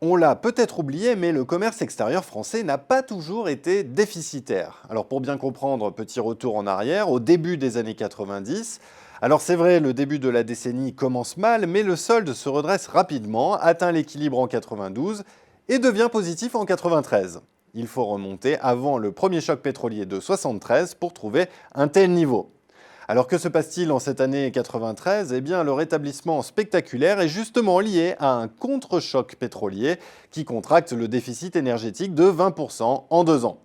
On l'a peut-être oublié, mais le commerce extérieur français n'a pas toujours été déficitaire. Alors pour bien comprendre, petit retour en arrière, au début des années 90, alors c'est vrai, le début de la décennie commence mal, mais le solde se redresse rapidement, atteint l'équilibre en 92 et devient positif en 93. Il faut remonter avant le premier choc pétrolier de 73 pour trouver un tel niveau. Alors que se passe-t-il en cette année 93 ? Eh bien, le rétablissement spectaculaire est justement lié à un contre-choc pétrolier qui contracte le déficit énergétique de 20% en 2 ans.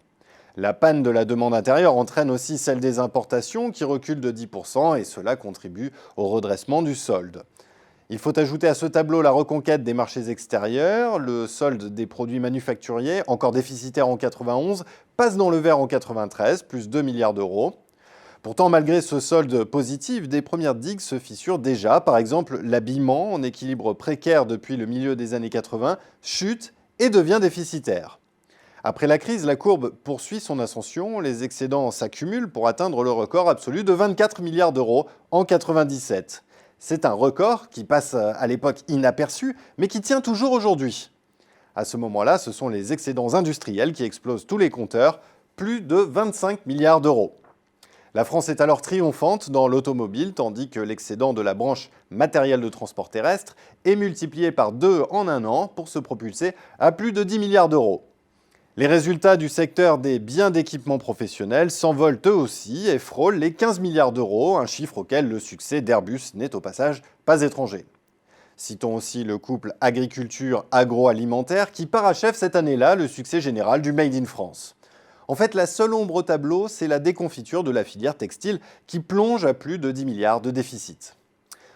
La panne de la demande intérieure entraîne aussi celle des importations qui reculent de 10% et cela contribue au redressement du solde. Il faut ajouter à ce tableau la reconquête des marchés extérieurs, le solde des produits manufacturiers, encore déficitaire en 91, passe dans le vert en 93, plus 2 milliards d'euros. Pourtant, malgré ce solde positif, des premières digues se fissurent déjà. Par exemple, l'habillement, en équilibre précaire depuis le milieu des années 80, chute et devient déficitaire. Après la crise, la courbe poursuit son ascension. Les excédents s'accumulent pour atteindre le record absolu de 24 milliards d'euros en 97. C'est un record qui passe à l'époque inaperçu, mais qui tient toujours aujourd'hui. À ce moment-là, ce sont les excédents industriels qui explosent tous les compteurs, plus de 25 milliards d'euros. La France est alors triomphante dans l'automobile, tandis que l'excédent de la branche matériel de transport terrestre est multiplié par 2 en un an pour se propulser à plus de 10 milliards d'euros. Les résultats du secteur des biens d'équipement professionnel s'envolent eux aussi et frôlent les 15 milliards d'euros, un chiffre auquel le succès d'Airbus n'est au passage pas étranger. Citons aussi le couple agriculture-agroalimentaire qui parachève cette année-là le succès général du Made in France. En fait, la seule ombre au tableau, c'est la déconfiture de la filière textile qui plonge à plus de 10 milliards de déficit.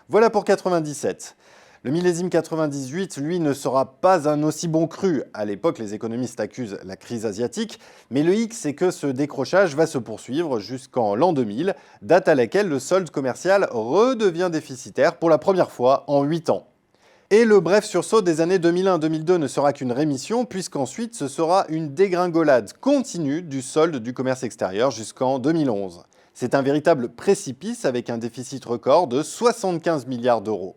Voilà pour 97. Le millésime 98, lui, ne sera pas un aussi bon cru. À l'époque, les économistes accusent la crise asiatique, mais le hic, c'est que ce décrochage va se poursuivre jusqu'en l'an 2000, date à laquelle le solde commercial redevient déficitaire pour la première fois en 8 ans. Et le bref sursaut des années 2001-2002 ne sera qu'une rémission, puisqu'ensuite ce sera une dégringolade continue du solde du commerce extérieur jusqu'en 2011. C'est un véritable précipice avec un déficit record de 75 milliards d'euros.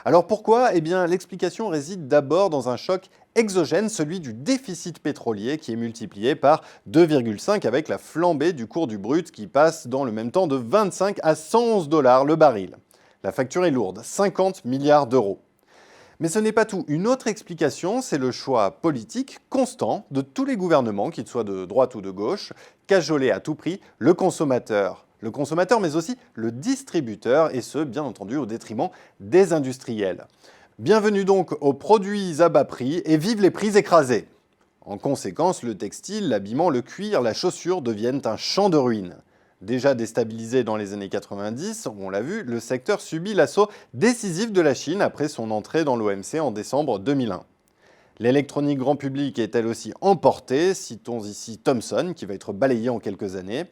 Alors pourquoi ? Eh bien, l'explication réside d'abord dans un choc exogène, celui du déficit pétrolier qui est multiplié par 2,5 avec la flambée du cours du brut qui passe dans le même temps de 25 à 111 $ le baril. La facture est lourde, 50 milliards d'euros. Mais ce n'est pas tout. Une autre explication, c'est le choix politique constant de tous les gouvernements, qu'ils soient de droite ou de gauche, cajoler à tout prix le consommateur. Le consommateur, mais aussi le distributeur, et ce, bien entendu, au détriment des industriels. Bienvenue donc aux produits à bas prix et vive les prix écrasés. En conséquence, le textile, l'habillement, le cuir, la chaussure deviennent un champ de ruines. Déjà déstabilisé dans les années 90, on l'a vu, le secteur subit l'assaut décisif de la Chine après son entrée dans l'OMC en décembre 2001. L'électronique grand public est elle aussi emportée, citons ici Thomson qui va être balayé en quelques années.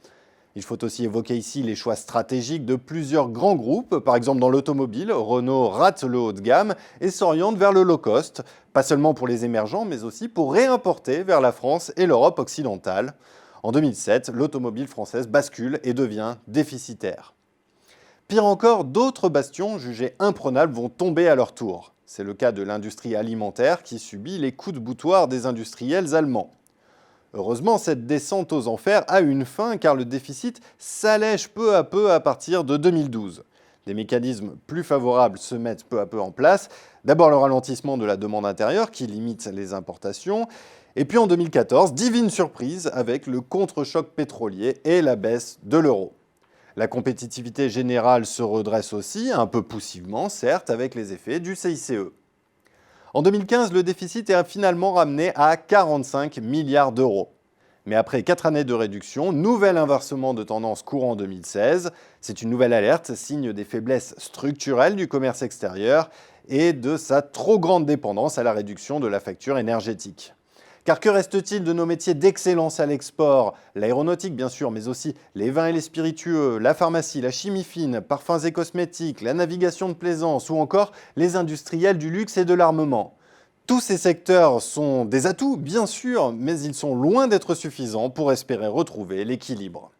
Il faut aussi évoquer ici les choix stratégiques de plusieurs grands groupes, par exemple dans l'automobile, Renault rate le haut de gamme et s'oriente vers le low cost, pas seulement pour les émergents mais aussi pour réimporter vers la France et l'Europe occidentale. En 2007, l'automobile française bascule et devient déficitaire. Pire encore, d'autres bastions jugés imprenables vont tomber à leur tour. C'est le cas de l'industrie alimentaire qui subit les coups de boutoir des industriels allemands. Heureusement, cette descente aux enfers a une fin car le déficit s'allège peu à peu à partir de 2012. Des mécanismes plus favorables se mettent peu à peu en place. D'abord le ralentissement de la demande intérieure qui limite les importations. Et puis en 2014, divine surprise avec le contre-choc pétrolier et la baisse de l'euro. La compétitivité générale se redresse aussi, un peu poussivement certes, avec les effets du CICE. En 2015, le déficit est finalement ramené à 45 milliards d'euros. Mais après 4 années de réduction, nouvel inversement de tendance courant 2016. C'est une nouvelle alerte, signe des faiblesses structurelles du commerce extérieur et de sa trop grande dépendance à la réduction de la facture énergétique. Car que reste-t-il de nos métiers d'excellence à l'export ? L'aéronautique bien sûr, mais aussi les vins et les spiritueux, la pharmacie, la chimie fine, parfums et cosmétiques, la navigation de plaisance ou encore les industriels du luxe et de l'armement. Tous ces secteurs sont des atouts, bien sûr, mais ils sont loin d'être suffisants pour espérer retrouver l'équilibre.